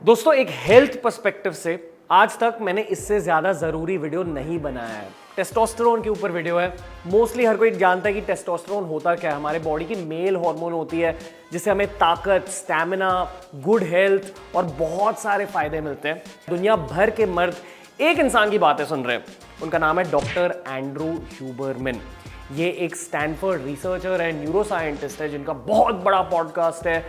दोस्तों एक health perspective से आज तक मैंने इससे ज्यादा जरूरी वीडियो नहीं बनाया है। टेस्टोस्टेरोन के ऊपर वीडियो है। मोस्टली हर कोई जानता है कि टेस्टोस्टेरोन होता क्या है। हमारे बॉडी की मेल हार्मोन होती है जिससे हमें ताकत, स्टैमिना, गुड हेल्थ और बहुत सारे फायदे मिलते हैं। दुनिया भर के मर्द एक इंसान की बातें सुन रहे हैं, उनका नाम है डॉक्टर एंड्रू ह्यूबरमैन। ये एक स्टैनफोर्ड रिसर्चर है, न्यूरो साइंटिस्ट है, जिनका बहुत बड़ा पॉडकास्ट है।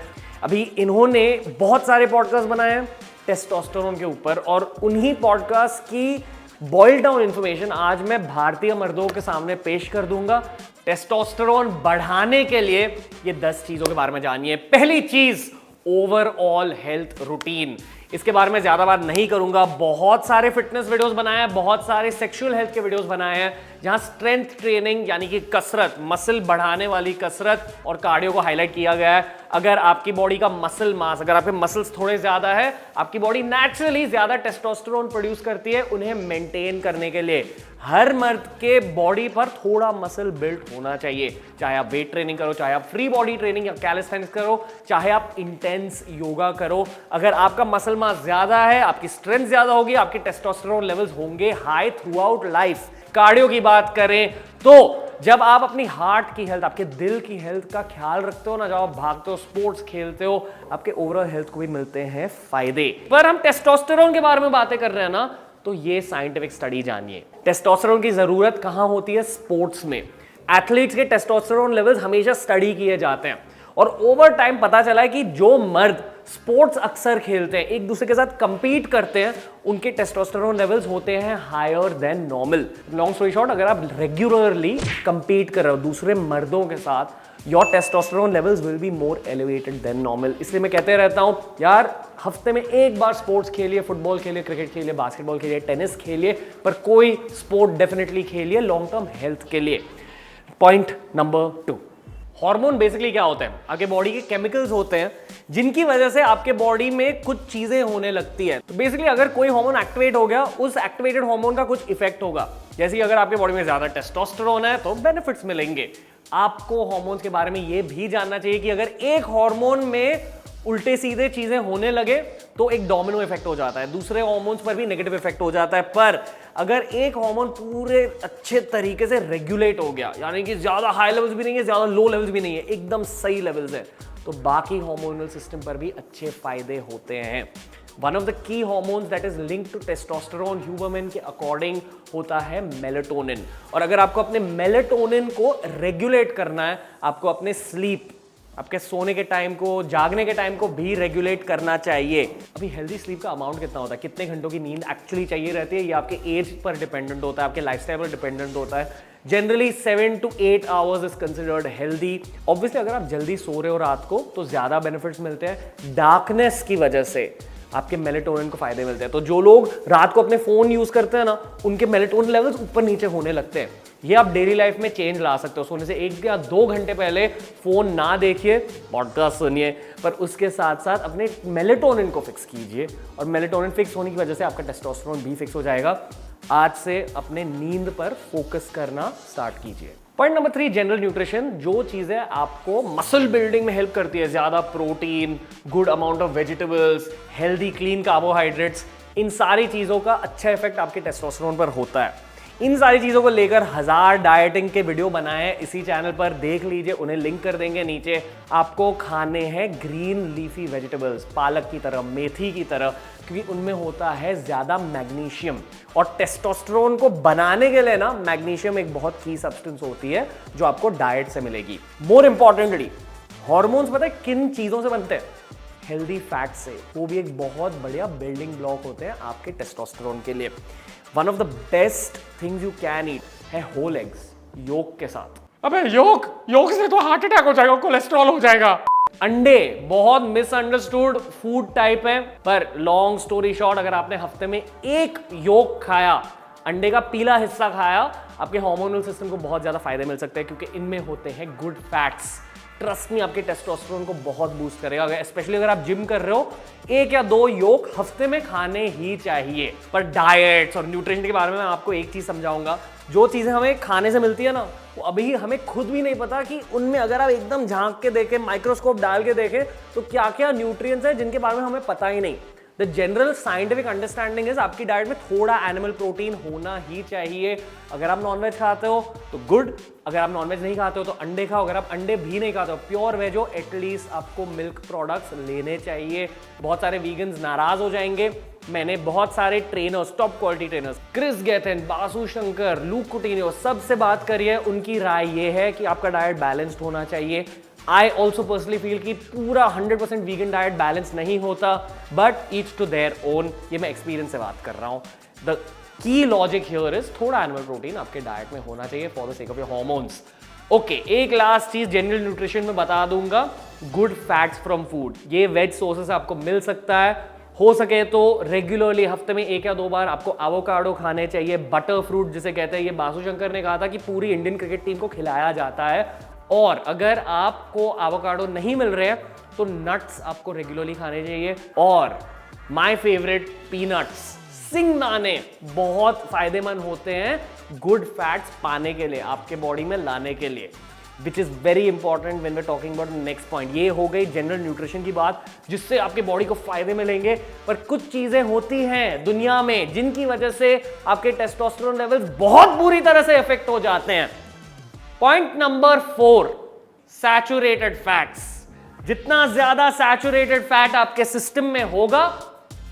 अभी इन्होंने बहुत सारे पॉडकास्ट बनाए हैं टेस्टोस्टेरोन के ऊपर और उन्हीं पॉडकास्ट की बॉइल्ड डाउन इंफॉर्मेशन आज मैं भारतीय मर्दों के सामने पेश कर दूंगा। टेस्टोस्टेरोन बढ़ाने के लिए ये 10 चीजों के बारे में जानिए। पहली चीज, ओवरऑल हेल्थ रूटीन। इसके बारे में ज्यादा बात नहीं करूंगा। बहुत सारे फिटनेस वीडियोस बनाए हैं, बहुत सारे सेक्सुअल हेल्थ के वीडियोस बनाए हैं जहां स्ट्रेंथ ट्रेनिंग यानी कि कसरत, मसल बढ़ाने वाली कसरत और कार्डियो को हाईलाइट किया गया है। अगर आपकी बॉडी का मसल मास, अगर आपके मसल्स थोड़े ज्यादा है, आपकी बॉडी नेचुरली ज्यादा टेस्टोस्टेरोन प्रोड्यूस करती है। उन्हें मेंटेन करने के लिए हर मर्द के बॉडी पर थोड़ा मसल बिल्ड होना चाहिए। चाहे आप वेट ट्रेनिंग करो, चाहे आप फ्री बॉडी ट्रेनिंग या कैलिस्थेनिक्स करो, चाहे आप इंटेंस योगा करो, अगर आपका मसल मास ज्यादा है, आपकी स्ट्रेंथ ज्यादा होगी, आपके टेस्टोस्टेरोन लेवल्स होंगे high through out life. Cardio की बात करें तो जब आप अपनी हार्ट की हेल्थ, आपके दिल की हेल्थ का ख्याल रखते हो ना, जब आप भागते हो, स्पोर्ट्स खेलते हो, आपके ओवरऑल हेल्थ को भी मिलते हैं फायदे। पर हम टेस्टोस्टेरोन के बारे में बातें कर रहे हैं ना, तो ये साइंटिफिक स्टडी जानिए। टेस्टोस्टेरोन की जरूरत कहां होती है? स्पोर्ट्स में। एथलीट्स के टेस्टोस्टेरोन लेवल्स हमेशा स्टडी किए जाते हैं और ओवर टाइम पता चला है कि जो मर्द स्पोर्ट्स अक्सर खेलते हैं, एक दूसरे के साथ कंपीट करते हैं, उनके टेस्टोस्टेरोन लेवल्स होते हैं higher than normal. Long story short, अगर आप रेगुलरली कंपीट कर रहे हो दूसरे मर्दों के साथ, your testosterone levels will be more elevated than normal. इसलिए मैं कहते रहता हूं यार, हफ्ते में एक बार स्पोर्ट्स खेलिए, फुटबॉल खेलिए, क्रिकेट खेलिए, बास्केटबॉल खेलिए, टेनिस खेलिए, पर कोई स्पोर्ट डेफिनेटली खेलिए लॉन्ग टर्म हेल्थ के लिए। पॉइंट नंबर 2, हार्मोन बेसिकली क्या होते हैं? आपके बॉडी के केमिकल्स होते हैं जिनकी वजह से आपके बॉडी में कुछ चीजें होने लगती है। तो बेसिकली अगर कोई हार्मोन एक्टिवेट हो गया, उस एक्टिवेटेड हार्मोन का कुछ इफेक्ट होगा। जैसे अगर आपके बॉडी में ज्यादा टेस्टोस्टेरोन है तो बेनिफिट्स मिलेंगे। आपको हार्मोन्स के बारे में यह भी जानना चाहिए कि अगर एक हार्मोन में उल्टे सीधे चीजें होने लगे तो एक डोमिनो इफेक्ट हो जाता है, दूसरे हार्मोन्स पर भी नेगेटिव इफेक्ट हो जाता है। पर अगर एक हार्मोन पूरे अच्छे तरीके से रेगुलेट हो गया, यानी कि ज्यादा हाई लेवल्स भी नहीं है, ज्यादा लो लेवल्स भी नहीं है, एकदम सही लेवल्स है, तो बाकी हार्मोनल सिस्टम पर भी अच्छे फायदे होते हैं। One of the key hormones that is linked to testosterone Huberman के अकॉर्डिंग होता है मेलेटोनिन। और अगर आपको अपने मेलेटोनिन को रेगुलेट करना है, आपको अपने स्लीप, आपके सोने के टाइम को, जागने के टाइम को भी रेगुलेट करना चाहिए। अभी हेल्दी स्लीप का अमाउंट कितना होता है, कितने घंटों की नींद एक्चुअली चाहिए रहती है, ये आपके एज पर डिपेंडेंट होता है, आपके लाइफस्टाइल पर डिपेंडेंट होता है। Generally 7 to 8 hours is considered healthy. Obviously अगर आप जल्दी सो रहे हो रात को तो ज्यादा बेनिफिट्स मिलते हैं। डार्कनेस की वजह से आपके मेलेटोनिन को फायदे मिलते हैं। तो जो लोग रात को अपने फोन यूज करते हैं ना, उनके मेलेटोनिन लेवल्स ऊपर नीचे होने लगते हैं। ये आप डेली लाइफ में चेंज ला सकते हो। सोने से 1 या 2 घंटे पहले फोन ना देखिए, पॉडकास्ट सुनिए, पर उसके साथ साथ अपने मेलेटोनिन को फिक्स कीजिए और मेलेटोनिन फिक्स होने की वजह से आपका टेस्टोस्टेरोन भी फिक्स हो जाएगा। आज से अपने नींद पर फोकस करना स्टार्ट कीजिए। Point number 3, general nutrition. जो चीजें आपको मसल बिल्डिंग में हेल्प करती है, ज्यादा protein, good amount of vegetables, healthy clean carbohydrates, इन सारी चीजों का अच्छा इफेक्ट आपके टेस्टोस्टेरोन पर होता है। इन सारी चीजों को लेकर 1000 डाइटिंग के वीडियो बनाए हैं इसी चैनल पर, देख लीजिए, उन्हें लिंक कर देंगे नीचे। आपको खाने हैं ग्रीन लीफी वेजिटेबल्स, पालक की तरह, मेथी की तरह, क्योंकि उनमें होता है ज्यादा मैग्नीशियम। और टेस्टोस्टेरोन को बनाने के लिए ना, मैग्नीशियम एक बहुत की सब्सटेंस होती है जो आपको डाइट से मिलेगी। मोर इंपॉर्टेंटली, हॉर्मोन्स पता है किन चीजों से बनते हैं? हेल्दी फैट से। वो भी एक बहुत बढ़िया बिल्डिंग ब्लॉक होते हैं आपके टेस्टोस्टेरोन के लिए। One of the best things you can eat है होल एग्स, योक के साथ। अबे योक से तो हार्ट अटैक हो जाएगा, कोलेस्ट्रॉल हो जाएगा। अंडे बहुत मिसअंडरस्टूड फूड टाइप है, पर लॉन्ग स्टोरी शॉर्ट, अगर आपने हफ्ते में एक योक खाया, अंडे का पीला हिस्सा खाया, आपके हार्मोनल सिस्टम को बहुत ज्यादा फायदे मिल सकते हैं, क्योंकि इनमें होते हैं गुड फैट्स। ट्रस्ट में आपके टेस्टोस्टेरोन को बहुत बूस्ट करेगा। स्पेशली अगर आप जिम कर रहे हो, 1 या 2 योग हफ्ते में खाने ही चाहिए। पर डाइट्स और न्यूट्रिशन के बारे में मैं आपको एक चीज समझाऊंगा। जो चीजें हमें खाने से मिलती है ना, वो अभी हमें खुद भी नहीं पता कि उनमें अगर आप एकदम झांक के देखें, माइक्रोस्कोप डाल के देखें, तो क्या क्या न्यूट्रिएंट्स हैं जिनके बारे में हमें पता ही नहीं। The general scientific understanding is आपकी डाइट में थोड़ा एनिमल प्रोटीन होना ही चाहिए। अगर आप नॉनवेज खाते हो तो गुड, अगर आप नॉनवेज नहीं खाते हो तो अंडे खाओ, अगर आप अंडे भी नहीं खाते हो प्योर वेज हो एटलीस्ट आपको मिल्क प्रोडक्ट्स लेने चाहिए। बहुत सारे वीगन्स नाराज हो जाएंगे। मैंने बहुत सारे trainers, top quality trainers, Chris Gethin, Basu Shankar, Luke Coutinho, सबसे बात करिए, उनकी राय ये है कि आपका डाइट बैलेंस्ड होना चाहिए। आई ऑल्सो पर्सनली फील कि पूरा 100% वीगन डाइट बैलेंस नहीं होता, but each to their own. ये मैं एक्सपीरियंस से बात कर रहा हूं। The key logic here is थोड़ा एनिमल प्रोटीन आपके डाइट में होना चाहिए for the sake of your hormones. Okay, एक लास्ट चीज जनरल न्यूट्रिशन में बता दूंगा, गुड फैट्स फ्रॉम फूड। ये वेज सोर्सेस आपको मिल सकता है। हो सके तो रेगुलरली हफ्ते में 1 या 2 बार आपको एवोकाडो खाने चाहिए। बटर फ्रूट जिसे कहते हैं, ये बासु शंकर ने कहा था कि पूरी इंडियन क्रिकेट टीम को खिलाया जाता है। और अगर आपको एवोकाडो नहीं मिल रहे हैं तो नट्स आपको रेगुलरली खाने चाहिए। और माय फेवरेट पीनट्स, सिंगदाने बहुत फायदेमंद होते हैं गुड फैट्स पाने के लिए, आपके बॉडी में लाने के लिए, which is very important when we are talking about next point. ये हो गई जनरल न्यूट्रिशन की बात जिससे आपके बॉडी को फायदे मिलेंगे। पर कुछ चीजें होती हैं दुनिया में जिनकी वजह से आपके टेस्टोस्टेरोन लेवल्स बहुत बुरी तरह से इफेक्ट हो जाते हैं। Point number 4, saturated fats. जितना ज्यादा सैचुरेटेड फैट आपके सिस्टम में होगा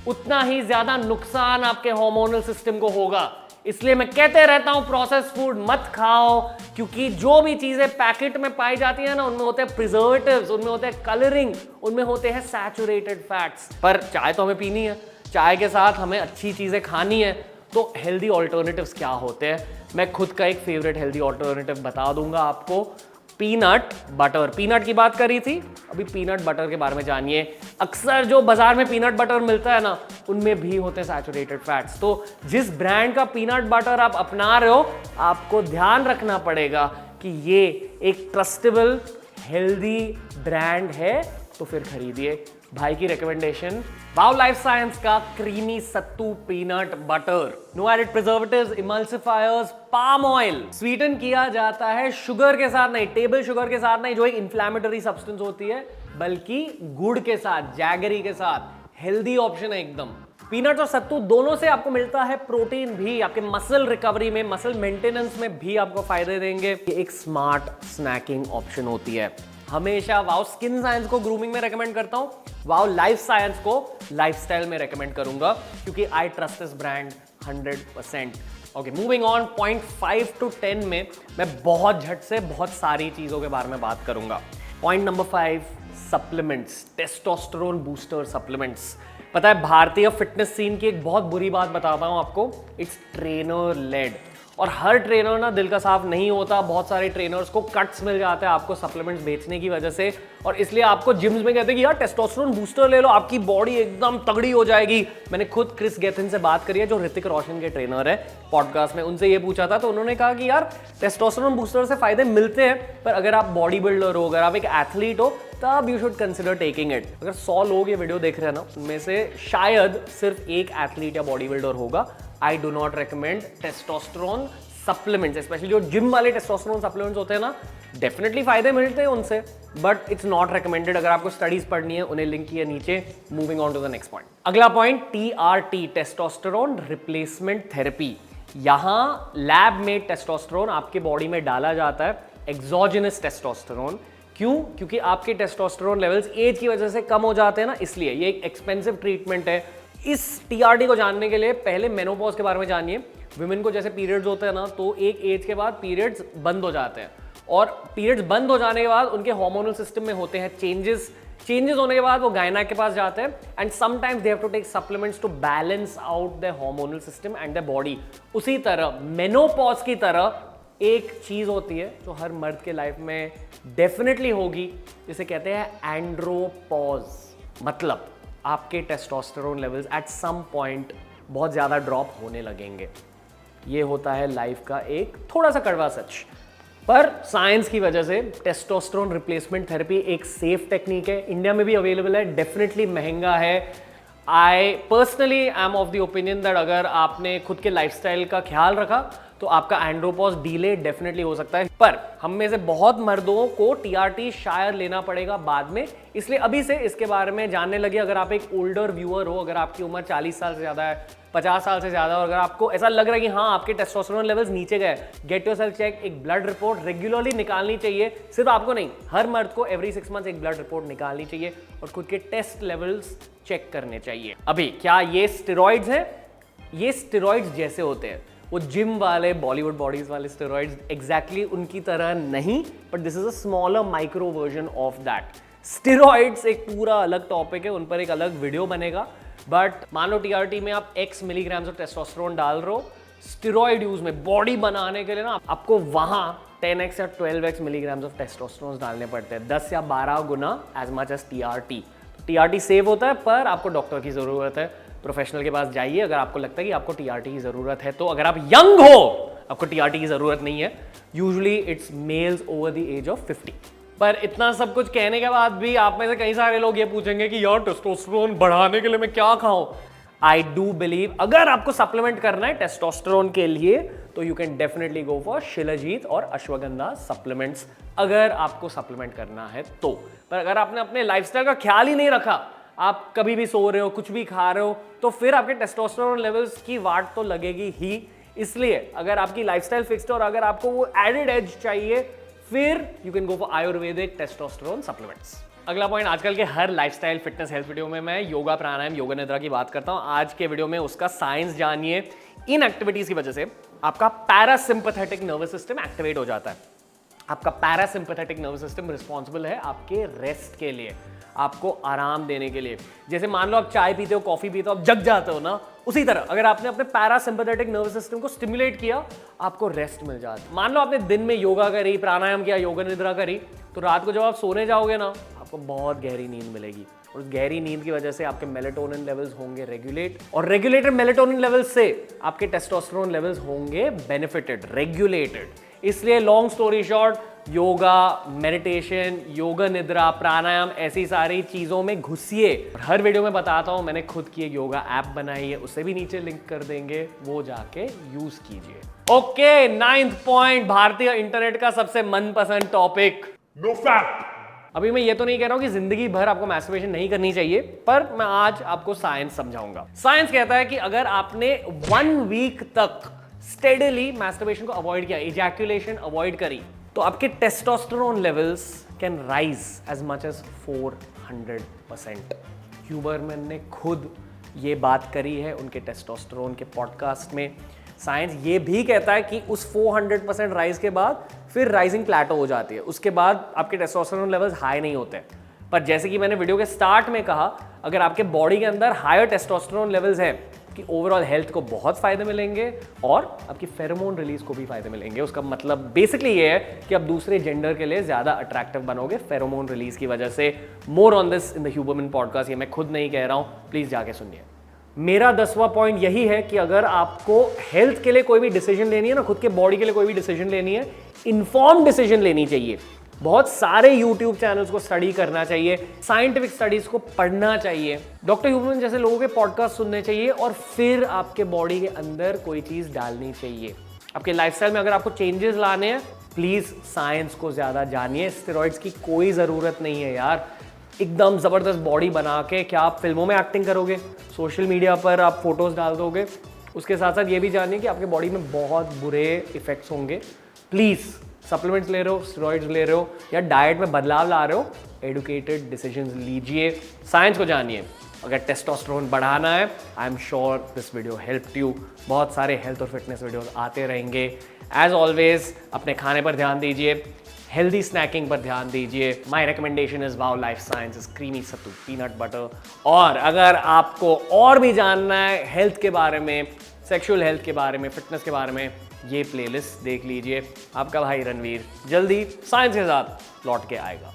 उतना ही ज्यादा नुकसान आपके हार्मोनल सिस्टम को होगा। इसलिए मैं कहते रहता हूं प्रोसेस फूड मत खाओ, क्योंकि जो भी चीजें पैकेट में पाई जाती है ना, उनमें होते हैं प्रिजर्वेटिव्स, उनमें होते हैं कलरिंग, उनमें होते हैं सैचुरेटेड फैट्स। पर चाय तो हमें पीनी है, चाय के साथ हमें अच्छी चीजें खानी है। तो हेल्दी ऑल्टरनेटिव्स क्या होते हैं? मैं खुद का एक फेवरेट हेल्दी ऑल्टरनेटिव बता दूंगा आपको, पीनट बटर। पीनट की बात करी थी, अभी पीनट बटर के बारे में जानिए। अक्सर जो बाजार में पीनट बटर मिलता है ना, उनमें भी होते हैं सैचुरेटेड फैट्स। तो जिस ब्रांड का पीनट बटर आप अपना रहे हो, आपको ध्यान रखना पड़ेगा कि ये एक ट्रस्टेबल हेल्दी ब्रांड है, तो फिर खरीदिए। भाई की रिकमेंडेशन, वाव लाइफ साइंस का creamy sattu peanut butter. No added preservatives, emulsifiers, palm oil. Sweeten किया जाता है शुगर के साथ नहीं, टेबल शुगर के साथ नहीं, जो एक इन्फ्लेमेटरी सब्सटेंस होती है, बल्कि गुड़ के साथ, जैगरी के साथ। हेल्दी ऑप्शन है एकदम। पीनट और सत्तू दोनों से आपको मिलता है प्रोटीन भी, आपके मसल रिकवरी में, मसल मेंटेनेंस में भी आपको फायदे देंगे। ये एक स्मार्ट स्नैकिंग ऑप्शन होती है। हमेशा वाव स्किन साइंस को ग्रूमिंग में रेकमेंड करता हूं, वाव लाइफ साइंस को लाइफस्टाइल में रेकमेंड करूंगा, क्योंकि I trust this brand 100%। Okay, moving on, point 5 to 10 में मैं बहुत झट से बहुत सारी चीजों के बारे में बात करूंगा। Point number 5, supplements, testosterone booster supplements. पता है, भारतीय फिटनेस सीन की एक बहुत बुरी बात बताता हूं आपको, इट्स ट्रेनर लेड। और हर ट्रेनर ना दिल का साफ नहीं होता। बहुत सारे ट्रेनर्स को कट्स मिल जाते हैं आपको सप्लीमेंट्स बेचने की वजह से, और इसलिए आपको जिम्स में कहते हैं कि यार टेस्टोस्टेरोन बूस्टर ले लो, आपकी बॉडी एकदम तगड़ी हो जाएगी। मैंने खुद क्रिस गेथन से बात करी है, जो ऋतिक रोशन के ट्रेनर है, पॉडकास्ट में उनसे ये पूछा था, तो उन्होंने कहा कि यार टेस्टोस्टेरोन बूस्टर से फायदे मिलते हैं, पर अगर आप बॉडी बिल्डर हो, अगर आप एक एथलीट हो, तब you should consider taking it. अगर 100 लोग ये वीडियो देख रहे हैं ना, उनमें से शायद सिर्फ एक एथलीट या बॉडी बिल्डर होगा। I do not recommend testosterone supplements, specially जो जिम वाले टेस्टोस्टेरोन सप्लीमेंट्स होते हैं ना, डेफिनेटली फायदे मिलते हैं उनसे, बट इट्स नॉट रिकमेंडेड। अगर आपको स्टडीज पढ़नी है, उन्हें लिंक किया नीचे। Moving on to the next point. अगला point, TRT, testosterone replacement therapy. यहां लैब में टेस्टोस्टेरोन आपके बॉडी में डाला जाता है, एक्सोजेनस टेस्टोस्टेरोन। क्यों? क्योंकि आपके टेस्टोस्टेरोन लेवल्स एज की वजह से कम हो जाते हैं ना, इसलिए ये एक एक्सपेंसिव ट्रीटमेंट है। इस TRT को जानने के लिए पहले मेनोपॉज के बारे में जानिए। विमेन को जैसे पीरियड्स होते हैं ना, तो एक एज के बाद पीरियड्स बंद हो जाते हैं, और पीरियड्स बंद हो जाने के बाद उनके हार्मोनल सिस्टम में होते हैं चेंजेस होने के बाद वो गायना के पास जाते हैं, and sometimes they have to take supplements to balance out the hormonal system and the body. उसी तरह मेनोपॉज की तरह एक चीज होती है जो हर मर्द के लाइफ में डेफिनेटली होगी, जिसे कहते हैं एंड्रोपॉज। मतलब आपके testosterone levels at some point बहुत ज्यादा ड्रॉप होने लगेंगे। ये होता है लाइफ का एक थोड़ा सा कड़वा सच, पर साइंस की वजह से टेस्टोस्टेरोन रिप्लेसमेंट थेरेपी एक सेफ टेक्निक है, इंडिया में भी अवेलेबल है, डेफिनेटली महंगा है। I personally I am of the opinion that अगर आपने खुद के लाइफस्टाइल का ख्याल रखा तो आपका एंड्रोपॉज डिले डेफिनेटली हो सकता है। पर हम में से बहुत मर्दों को टीआरटी शायद लेना पड़ेगा बाद में, इसलिए अभी से इसके बारे में जानने लगे। अगर आप एक ओल्डर व्यूअर हो, अगर आपकी उम्र 40 साल से ज़्यादा है, 50 साल से ज़्यादा, और अगर आपको ऐसा लग रहा है कि हाँ आपके टेस्टोस्टेरोन लेवल्स नीचे गए, गेट योरसेल्फ चेक। एक ब्लड रिपोर्ट रेगुलरली निकालनी चाहिए, सिर्फ आपको नहीं, हर मर्द को एवरी 6 मंथ्स एक ब्लड रिपोर्ट निकालनी चाहिए और खुद के टेस्ट लेवल्स चेक करने चाहिए। अभी क्या ये स्टेरॉइड्स हैं? ये स्टेरॉइड्स जैसे होते हैं, वो जिम वाले बॉलीवुड बॉडीज वाले स्टेरॉइड्स एग्जैक्टली उनकी तरह नहीं, but this is a smaller micro version of that. Steroids एक पूरा अलग टॉपिक है, उन पर एक अलग वीडियो बनेगा। बट मान लो टीआरटी में आप x मिलीग्राम्स ऑफ टेस्टोस्टेरोन डाल रहे हो, स्टेरॉइड यूज में बॉडी बनाने के लिए ना आपको वहां 10x या 12x मिलीग्राम्स ऑफ टेस्टोस्टेरोन डालने पड़ते हैं, 10 या 12 गुना as much as TRT. TRT save होता है, पर आपको डॉक्टर की जरूरत है, प्रोफेशनल के पास जाइए अगर आपको लगता है कि आपको टीआरटी की जरूरत है। तो अगर आप यंग हो, आपको टीआरटी की जरूरत नहीं है। Usually it's males over the age of 50। पर इतना सब कुछ कहने के बाद भी आप में से कई सारे लोग ये पूछेंगे कि यार टेस्टोस्टेरोन बढ़ाने के लिए मैं क्या खाऊं? आई डू बिलीव अगर आपको सप्लीमेंट करना है टेस्टोस्टेरोन के लिए तो you can definitely go for shilajit और अश्वगंधा सप्लीमेंट्स, अगर आपको सप्लीमेंट करना है तो। पर अगर आपने अपने लाइफस्टाइल का ख्याल ही नहीं रखा, आप कभी भी सो रहे हो, कुछ भी खा रहे हो, तो फिर आपके टेस्टोस्टेरोन लेवल्स की वाट तो लगेगी ही। इसलिए अगर आपकी लाइफस्टाइल फिक्स्ड है और अगर आपको वो एडेड एज चाहिए, फिर you can go for Ayurvedic testosterone supplements. अगला पॉइंट, आजकल के हर लाइफस्टाइल फिटनेस हेल्थ वीडियो में मैं योगा प्राणायाम योगा निद्रा की बात करता हूं। आज के वीडियो में उसका साइंस जानिए। इन एक्टिविटीज की वजह से आपका पैरासिम्पैथेटिक नर्वस सिस्टम एक्टिवेट हो जाता है। आपका पैरासिम्पैथेटिक नर्वस सिस्टम रिस्पॉन्सिबल है आपके रेस्ट के लिए, आपको आराम देने के लिए। जैसे मान लो आप चाय पीते हो, कॉफी पीते हो, आप जग जाते हो ना, उसी तरह अगर आपने अपने पैरासिम्पैथेटिक नर्वस सिस्टम को स्टिमुलेट किया, आपको रेस्ट मिल जाता है। मान लो आपने दिन में योगा करी, प्राणायाम किया, योगा निद्रा करी, तो रात को जब आप सोने जाओगे ना, आपको बहुत गहरी नींद मिलेगी और उस गहरी नींद की वजह से आपके मेलेटोनिन लेवल्स होंगे रेगुलेट, और रेगुलेटेड मेलेटोनिन लेवल्स से आपके टेस्टोस्टेरोन लेवल्स होंगे बेनिफिटेड, रेगुलेटेड। इसलिए long story short, yoga, meditation, yoga निद्रा, प्राणायाम, ऐसी सारी चीजों में घुसिए। हर वीडियो में बताता हूं, मैंने खुद की एक योगा ऐप बनाई है, उसे भी नीचे लिंक कर देंगे, वो जाके यूज कीजिए। ओके, 9th पॉइंट, भारतीय इंटरनेट का सबसे मनपसंद टॉपिक, नो फैक्ट। अभी मैं ये तो नहीं कह रहा हूं कि जिंदगी भर आपको मैस्टरबेशन नहीं करनी चाहिए, पर मैं आज आपको साइंस समझाऊंगा। साइंस कहता है कि अगर आपने 1 वीक तक स्टेडीली मैस्टरबेशन को अवॉइड किया, इजैक्यूलेशन अवॉइड करी, तो आपके testosterone levels can rise as much as 400%। Huberman ने खुद ये बात करी है उनके टेस्टोस्टेरोन के पॉडकास्ट में। साइंस ये भी कहता है कि उस 400% राइज के बाद फिर राइजिंग प्लेटो हो जाती है, उसके बाद आपके टेस्टोस्टेरोन लेवल्स हाई नहीं होते। पर जैसे कि मैंने वीडियो के स्टार्ट में कहा, अगर आपके बॉडी के अंदर हायर टेस्टोस्टेरोन लेवल्स हैं, कि ओवरऑल हेल्थ को बहुत फायदे मिलेंगे और आपकी फेरोमोन रिलीज को भी फायदे मिलेंगे। उसका मतलब बेसिकली ये है कि आप दूसरे जेंडर के लिए ज्यादा अट्रैक्टिव बनोगे फेरोमोन रिलीज की वजह से। More on this in the Huberman podcast, ये मैं खुद नहीं कह रहा हूं, प्लीज जाके सुनिए। मेरा 10वां पॉइंट यही है कि अगर आपको हेल्थ के लिए कोई भी डिसीजन लेनी है ना, खुद के बॉडी के लिए कोई भी डिसीजन लेनी है, इन्फॉर्म डिसीजन लेनी चाहिए। बहुत सारे YouTube चैनल्स को स्टडी करना चाहिए, साइंटिफिक स्टडीज को पढ़ना चाहिए, डॉक्टर ह्यूबरमैन जैसे लोगों के पॉडकास्ट सुनने चाहिए, और फिर आपके बॉडी के अंदर कोई चीज डालनी चाहिए। आपके लाइफस्टाइल में अगर आपको चेंजेस लाने हैं, प्लीज साइंस को ज्यादा जानिए। स्टेरॉइड्स की कोई जरूरत नहीं है यार। एकदम जबरदस्त बॉडी बना के क्या आप फिल्मों में एक्टिंग करोगे, सोशल मीडिया पर आप फोटोज डाल दोगे? उसके साथ साथ ये भी जानिए कि आपके बॉडी में बहुत बुरे इफेक्ट्स होंगे। प्लीज सप्लीमेंट्स ले रहे हो, स्टेरॉइड्स ले रहे हो, या डाइट में बदलाव ला रहे हो, एडुकेटेड डिसीजंस लीजिए, साइंस को जानिए। अगर टेस्टोस्टेरोन बढ़ाना है, I am sure this video helped you. बहुत सारे हेल्थ और फिटनेस वीडियोस आते रहेंगे। एज ऑलवेज अपने खाने पर ध्यान दीजिए, हेल्दी स्नैकिंग पर ध्यान दीजिए। My recommendation is wow life sciences creamy sattu peanut butter. और अगर आपको और भी जानना है हेल्थ के बारे में, सेक्सुअल हेल्थ के बारे में, फिटनेस के बारे में, ये प्लेलिस्ट देख लीजिए। आपका भाई रणवीर जल्दी साइंस के साथ लौट के आएगा।